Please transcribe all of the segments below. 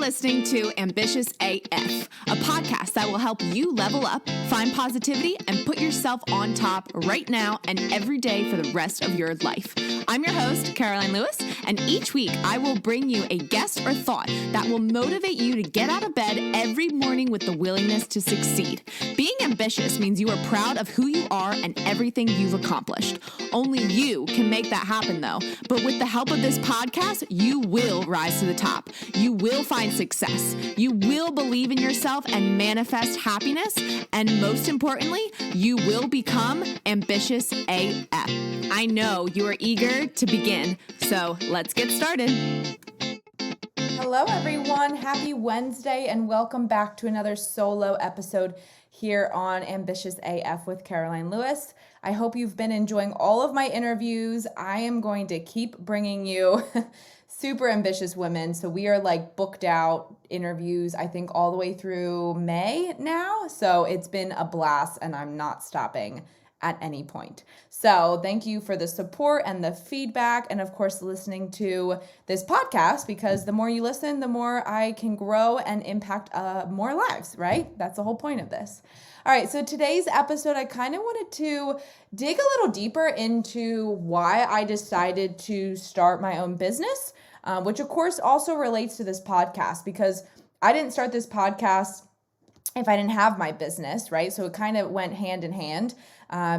listening to Ambitious AF, a podcast that will help you level up, find positivity, and put yourself on top right now and every day for the rest of your life. I'm your host, Caroline Lewis, and each week I will bring you a guest or thought that will motivate you to get out of bed every morning with the willingness to succeed. Being ambitious means you are proud of who you are and everything you've accomplished. Only you can make that happen, though. But with the help of this podcast, you will rise to the top. You will find success. You will believe in yourself and manifest happiness. And most importantly, you will become ambitious AF. I know you are eager to begin, so let's get started. Hello, everyone. Happy Wednesday, and welcome back to another solo episode here on Ambitious AF with Caroline Lewis. I hope you've been enjoying all of my interviews. I am going to keep bringing you super ambitious women. So we are like booked out interviews, I think all the way through May now. So it's been a blast and I'm not stopping at any point. So thank you for the support and the feedback, and of course listening to this podcast, because the more you listen, the more I can grow and impact more lives, right? That's the whole point of this. All right, so today's episode, I kind of wanted to dig a little deeper into why I decided to start my own business, which of course also relates to this podcast, because I didn't start this podcast if I didn't have my business, right? So it kind of went hand in hand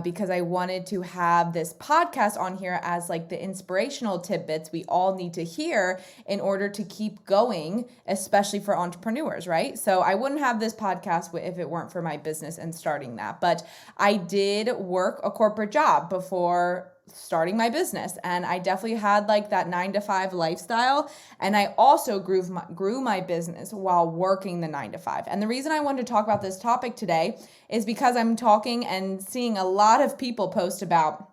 because I wanted to have this podcast on here as like the inspirational tidbits we all need to hear in order to keep going, especially for entrepreneurs, right? So I wouldn't have this podcast if it weren't for my business and starting that. But I did work a corporate job before starting my business, and I definitely had like that 9-to-5 lifestyle, and I also grew my business while working the 9-to-5. And the reason I wanted to talk about this topic today is because I'm talking and seeing a lot of people post about,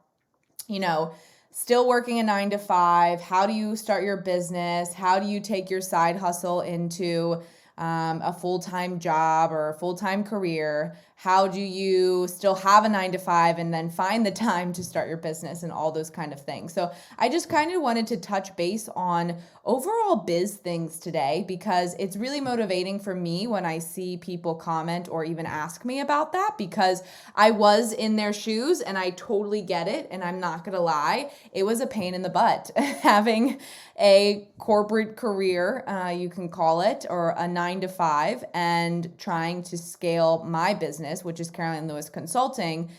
still working a 9-to-5. How do you start your business? How do you take your side hustle into a full-time job or a full-time career? How do you still have a 9-to-5 and then find the time to start your business and all those kind of things? So I just kind of wanted to touch base on overall biz things today, because it's really motivating for me when I see people comment or even ask me about that, because I was in their shoes and I totally get it. And I'm not going to lie, it was a pain in the butt having a corporate career, you can call it, or a 9-to-5, and trying to scale my business, which is Caroline Lewis Consulting,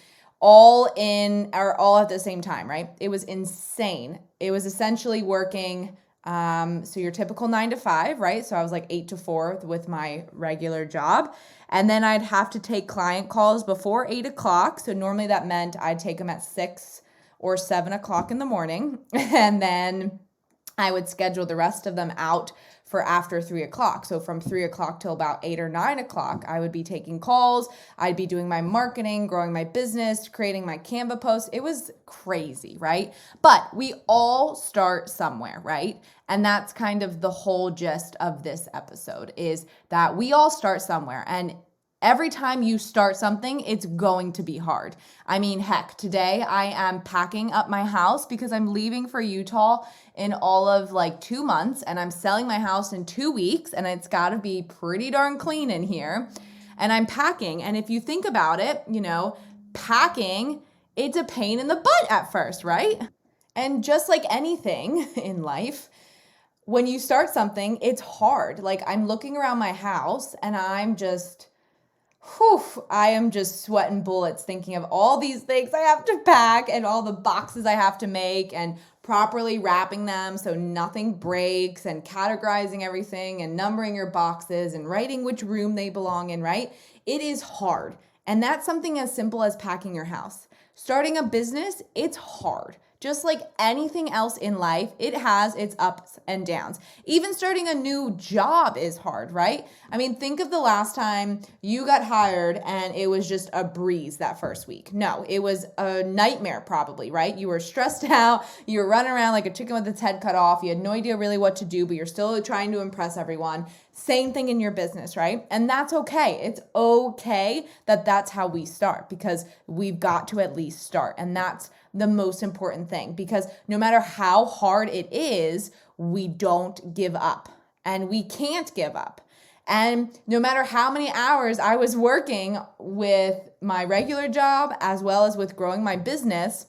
all at the same time, right? It was insane. It was essentially working, so your typical 9-to-5, right? So I was like 8 to 4 with my regular job. And then I'd have to take client calls before 8 o'clock. So normally that meant I'd take them at 6 or 7 o'clock in the morning. And then I would schedule the rest of them out for after 3 o'clock. So from 3 o'clock till about 8 or 9 o'clock, I would be taking calls. I'd be doing my marketing, growing my business, creating my Canva posts. It was crazy, right? But we all start somewhere, right? And that's kind of the whole gist of this episode, is that we all start somewhere. And every time you start something, it's going to be hard. I mean, heck, today I am packing up my house because I'm leaving for Utah in all of like 2 months, and I'm selling my house in 2 weeks, and it's got to be pretty darn clean in here. And I'm packing. And if you think about it, packing, it's a pain in the butt at first, right? And just like anything in life, when you start something, it's hard. Like, I'm looking around my house and I am just sweating bullets thinking of all these things I have to pack and all the boxes I have to make and properly wrapping them so nothing breaks, and categorizing everything and numbering your boxes and writing which room they belong in, right? It is hard. And that's something as simple as packing your house. Starting a business, it's hard. Just like anything else in life, it has its ups and downs. Even starting a new job is hard, right? I mean, think of the last time you got hired and it was just a breeze that first week. No, it was a nightmare probably, right? You were stressed out. You were running around like a chicken with its head cut off. You had no idea really what to do, but you're still trying to impress everyone. Same thing in your business, right? And that's okay. It's okay that that's how we start, because we've got to at least start. And that's the most important thing, because no matter how hard it is, we don't give up. and we can't give up. And no matter how many hours I was working with my regular job as well as with growing my business,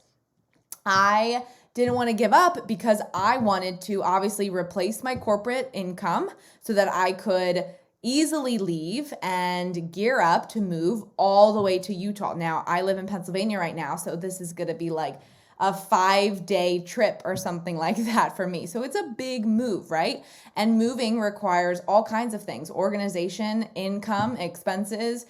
I didn't want to give up because I wanted to obviously replace my corporate income so that I could easily leave and gear up to move all the way to Utah. Now, I live in Pennsylvania right now, so this is going to be like a 5-day trip or something like that for me. So it's a big move, right? And moving requires all kinds of things: organization, income, expenses,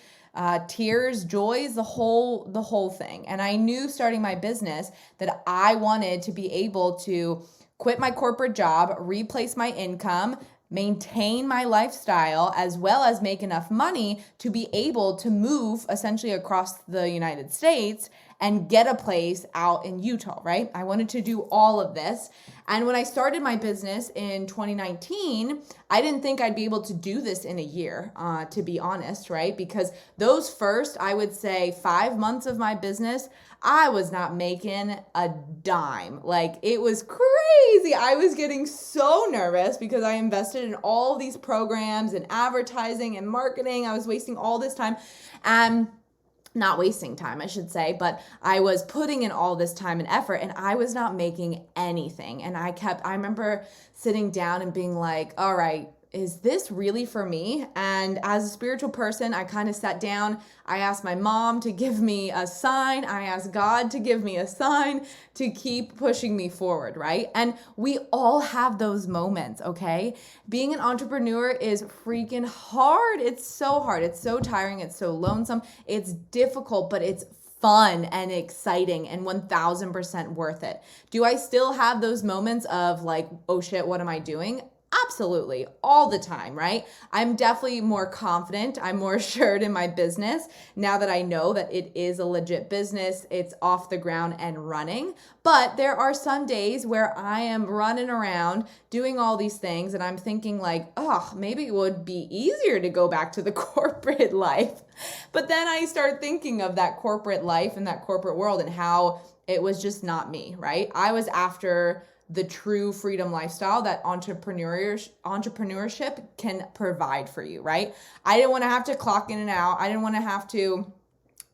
tears, joys, the whole thing. And I knew starting my business that I wanted to be able to quit my corporate job, replace my income, maintain my lifestyle, as well as make enough money to be able to move essentially across the United States and get a place out in Utah, right? I wanted to do all of this. And when I started my business in 2019, I didn't think I'd be able to do this in a year, to be honest, right? Because those first, I would say 5 months of my business, I was not making a dime. Like, it was crazy. I was getting so nervous because I invested in all these programs and advertising and marketing. I was wasting all this time and not wasting time, I should say, but I was putting in all this time and effort and I was not making anything. And I remember sitting down and being like, all right, is this really for me? And as a spiritual person, I kind of sat down. I asked my mom to give me a sign. I asked God to give me a sign to keep pushing me forward, right? And we all have those moments, okay? Being an entrepreneur is freaking hard. It's so hard. It's so tiring. It's so lonesome. It's difficult, but it's fun and exciting and 1000% worth it. Do I still have those moments of like, oh shit, what am I doing? Absolutely, all the time, right? I'm definitely more confident. I'm more assured in my business now that I know that it is a legit business. It's off the ground and running. But there are some days where I am running around doing all these things and I'm thinking like, oh, maybe it would be easier to go back to the corporate life. But then I start thinking of that corporate life and that corporate world and how it was just not me, right? I was after the true freedom lifestyle that entrepreneurship can provide for you, right? I didn't want to have to clock in and out. I didn't want to have to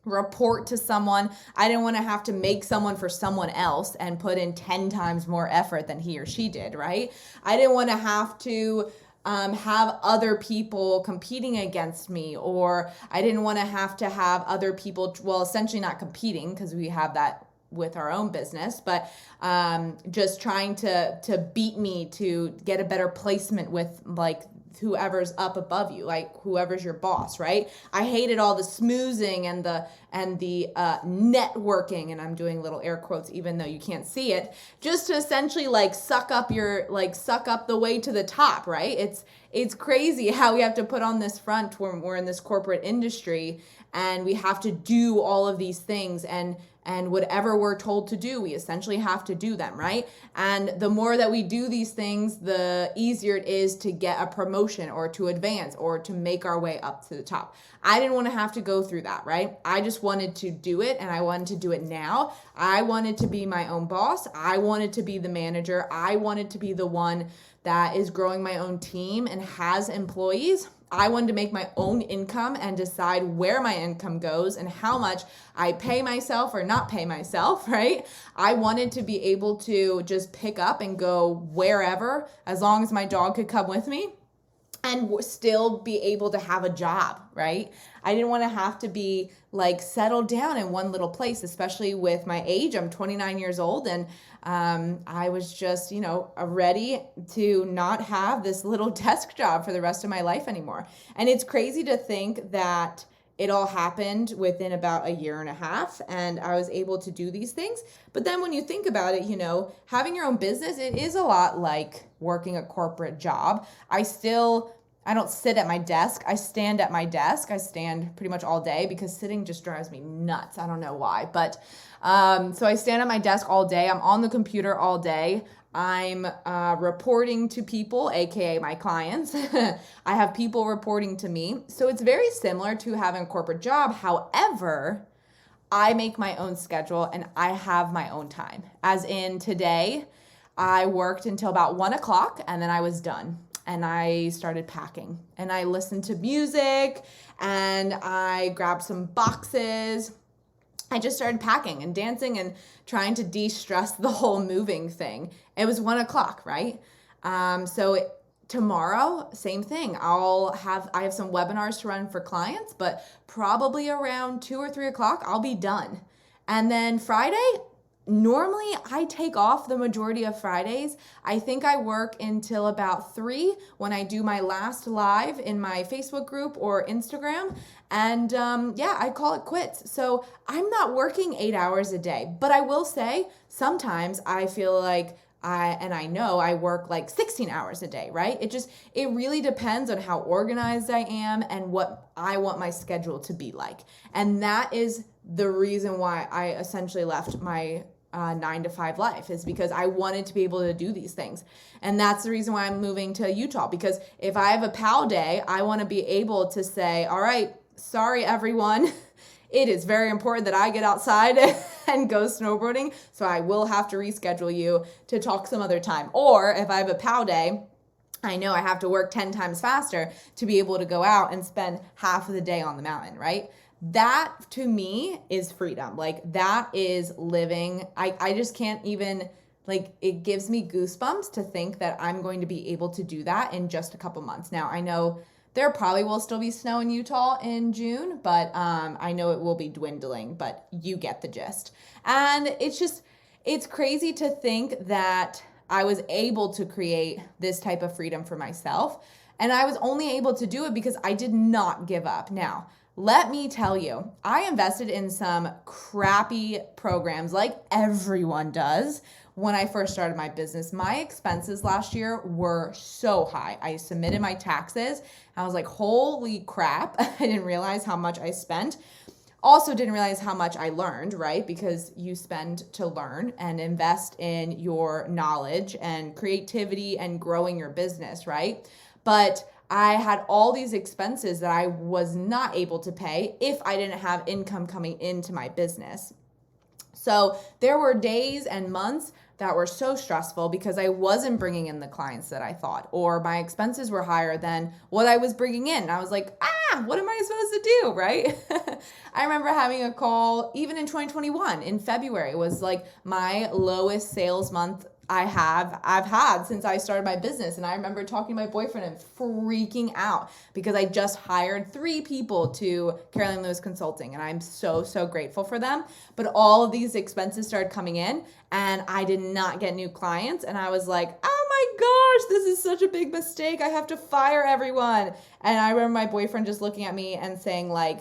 report to someone. I didn't want to have to make someone for someone else and put in 10 times more effort than he or she did, right? I didn't want to have to have other people competing against me, or I didn't want to have other people, well, essentially not competing because we have that with our own business, but just trying to beat me to get a better placement with like whoever's up above you, like whoever's your boss, right? I hated all the smoozing and the networking, and I'm doing little air quotes even though you can't see it, just to essentially like suck up the way to the top, right? It's crazy how we have to put on this front when we're in this corporate industry and we have to do all of these things and whatever we're told to do, we essentially have to do them, right? And the more that we do these things, the easier it is to get a promotion or to advance or to make our way up to the top. I didn't want to have to go through that, right? I just wanted to do it, and I wanted to do it now. I wanted to be my own boss. I wanted to be the manager. I wanted to be the one that is growing my own team and has employees. I wanted to make my own income and decide where my income goes and how much I pay myself or not pay myself, right? I wanted to be able to just pick up and go wherever, as long as my dog could come with me, and still be able to have a job, right? I didn't want to have to be like settled down in one little place, especially with my age. I'm 29 years old, and I was just, ready to not have this little desk job for the rest of my life anymore. And it's crazy to think that it all happened within about a year and a half, and I was able to do these things. But then when you think about it, having your own business, it is a lot like working a corporate job. I don't sit at my desk. I stand at my desk. I stand pretty much all day because sitting just drives me nuts. I don't know why. But so I stand at my desk all day. I'm on the computer all day. I'm reporting to people, aka my clients. I have people reporting to me. So it's very similar to having a corporate job. However, I make my own schedule and I have my own time. As in today, I worked until about 1 o'clock and then I was done. and I started packing, and I listened to music, and I grabbed some boxes. I just started packing and dancing and trying to de-stress the whole moving thing. It was 1:00, right? Tomorrow, same thing. I have some webinars to run for clients, but probably around 2 or 3 o'clock, I'll be done. And then Friday, normally I take off the majority of Fridays. I think I work until about 3 when I do my last live in my Facebook group or Instagram. And I call it quits. So I'm not working 8 hours a day, but I will say sometimes I feel like I know I work like 16 hours a day, right? It really depends on how organized I am and what I want my schedule to be like. And that is the reason why I essentially left my 9-to-5 life, is because I wanted to be able to do these things. And that's the reason why I'm moving to Utah, because if I have a POW day, I want to be able to say, all right, sorry, everyone. It is very important that I get outside and go snowboarding, so I will have to reschedule you to talk some other time. Or if I have a POW day, I know I have to work 10 times faster to be able to go out and spend half of the day on the mountain, right? That to me is freedom. Like, that is living. I just can't even, like, it gives me goosebumps to think that I'm going to be able to do that in just a couple months. Now, I know there probably will still be snow in Utah in June, but I know it will be dwindling, but you get the gist. And it's crazy to think that I was able to create this type of freedom for myself. And I was only able to do it because I did not give up. Now, let me tell you, I invested in some crappy programs like everyone does. When I first started my business, my expenses last year were so high. I submitted my taxes. I was like, holy crap. I didn't realize how much I spent. Also didn't realize how much I learned, right? Because you spend to learn and invest in your knowledge and creativity and growing your business, right? But I had all these expenses that I was not able to pay if I didn't have income coming into my business. So there were days and months that were so stressful because I wasn't bringing in the clients that I thought, or my expenses were higher than what I was bringing in. And I was like, what am I supposed to do, right? I remember having a call even in 2021 in February. It was like my lowest sales month I've had since I started my business. And I remember talking to my boyfriend and freaking out because I just hired 3 people to Caroline Lewis Consulting, and I'm so, so grateful for them. But all of these expenses started coming in and I did not get new clients. And I was like, oh my gosh, this is such a big mistake. I have to fire everyone. And I remember my boyfriend just looking at me and saying, like,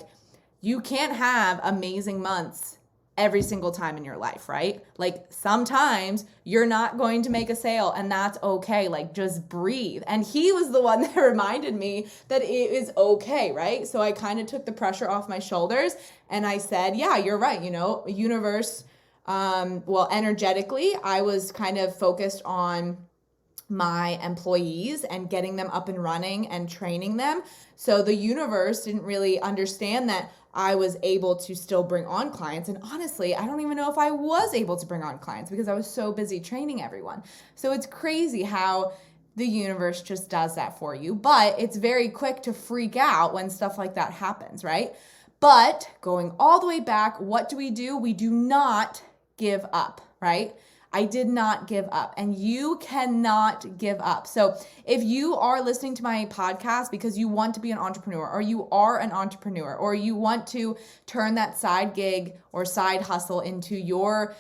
you can't have amazing months every single time in your life, right? Like, sometimes you're not going to make a sale, and that's okay. Like, just breathe. And he was the one that reminded me that it is okay, right? So I kind of took the pressure off my shoulders and I said, yeah, you're right. Universe, energetically, I was kind of focused on my employees and getting them up and running and training them. So the universe didn't really understand that I was able to still bring on clients. And honestly, I don't even know if I was able to bring on clients because I was so busy training everyone. So it's crazy how the universe just does that for you. But it's very quick to freak out when stuff like that happens, right? But going all the way back, what do? We do not give up, right? I did not give up, and you cannot give up. So if you are listening to my podcast because you want to be an entrepreneur, or you are an entrepreneur, or you want to turn that side gig or side hustle into your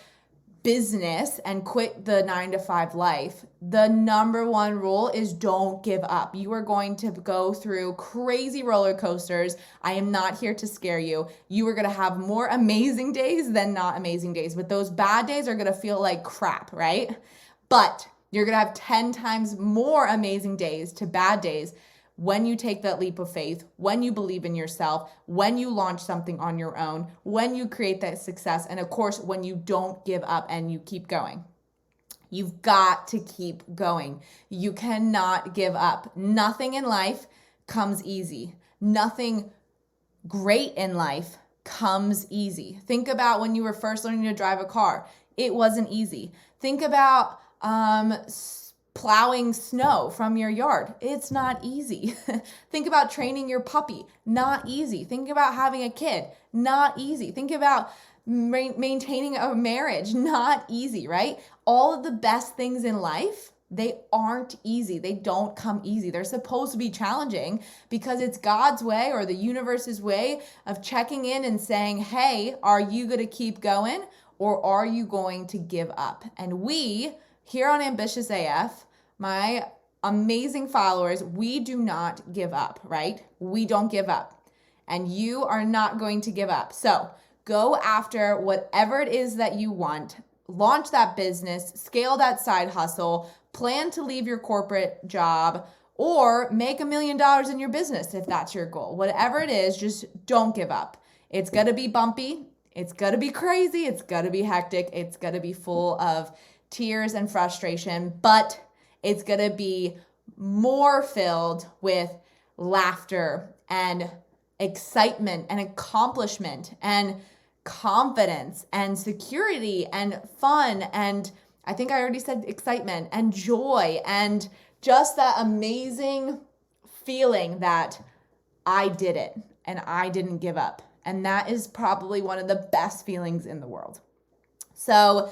business and quit the 9-to-5 life, the number one rule is don't give up. You are going to go through crazy roller coasters. I am not here to scare you. You are going to have more amazing days than not amazing days, but those bad days are going to feel like crap, right? But you're going to have 10 times more amazing days to bad days when you take that leap of faith, when you believe in yourself, when you launch something on your own, when you create that success, and of course, when you don't give up and you keep going. You've got to keep going. You cannot give up. Nothing in life comes easy. Nothing great in life comes easy. Think about when you were first learning to drive a car. It wasn't easy. Think about plowing snow from your yard. It's not easy. Think about training your puppy. Not easy. Think about having a kid. Not easy. Think about maintaining a marriage. Not easy, right? All of the best things in life, they aren't easy. They don't come easy. They're supposed to be challenging because it's God's way or the universe's way of checking in and saying, hey, are you going to keep going or are you going to give up? And we here on Ambitious AF, my amazing followers, we do not give up, right? We don't give up. And you are not going to give up. So go after whatever it is that you want. Launch that business, scale that side hustle, plan to leave your corporate job, or make $1 million in your business if that's your goal. Whatever it is, just don't give up. It's going to be bumpy. It's going to be crazy. It's going to be hectic. It's going to be full of tears and frustration, but it's going to be more filled with laughter and excitement and accomplishment and confidence and security and fun. And I think I already said excitement and joy and just that amazing feeling that I did it and I didn't give up. And that is probably one of the best feelings in the world. So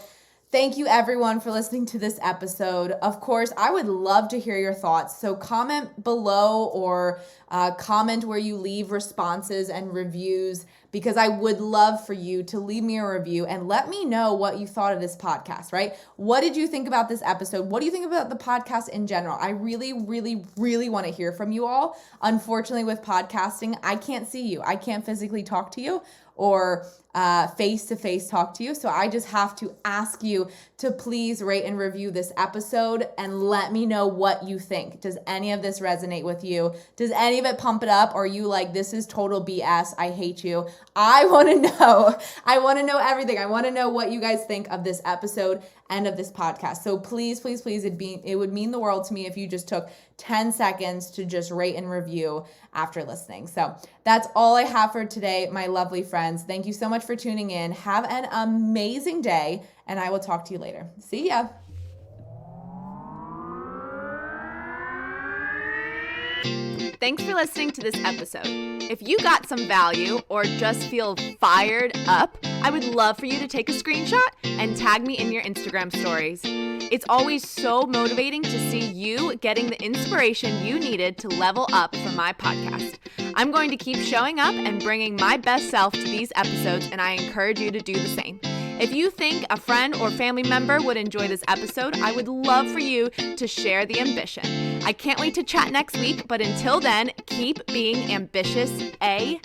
thank you everyone for listening to this episode. Of course, I would love to hear your thoughts. So comment below or comment where you leave responses and reviews, because I would love for you to leave me a review and let me know what you thought of this podcast, right? What did you think about this episode? What do you think about the podcast in general? I really, really, really want to hear from you all. Unfortunately, with podcasting, I can't see you. I can't physically talk to you or face-to-face talk to you. So I just have to ask you to please rate and review this episode and let me know what you think. Does any of this resonate with you? Does any of it pump it up? Or are you like, this is total BS, I hate you? I want to know. I want to know everything. I want to know what you guys think of this episode and of this podcast. So please, please, please, it would mean the world to me if you just took 10 seconds to just rate and review after listening. So that's all I have for today, my lovely friends. Thank you so much for tuning in. Have an amazing day, and I will talk to you later. See ya. Thanks for listening to this episode. If you got some value or just feel fired up, I would love for you to take a screenshot and tag me in your Instagram stories. It's always so motivating to see you getting the inspiration you needed to level up for my podcast. I'm going to keep showing up and bringing my best self to these episodes, and I encourage you to do the same. If you think a friend or family member would enjoy this episode, I would love for you to share the ambition. I can't wait to chat next week, but until then, keep being ambitious AF.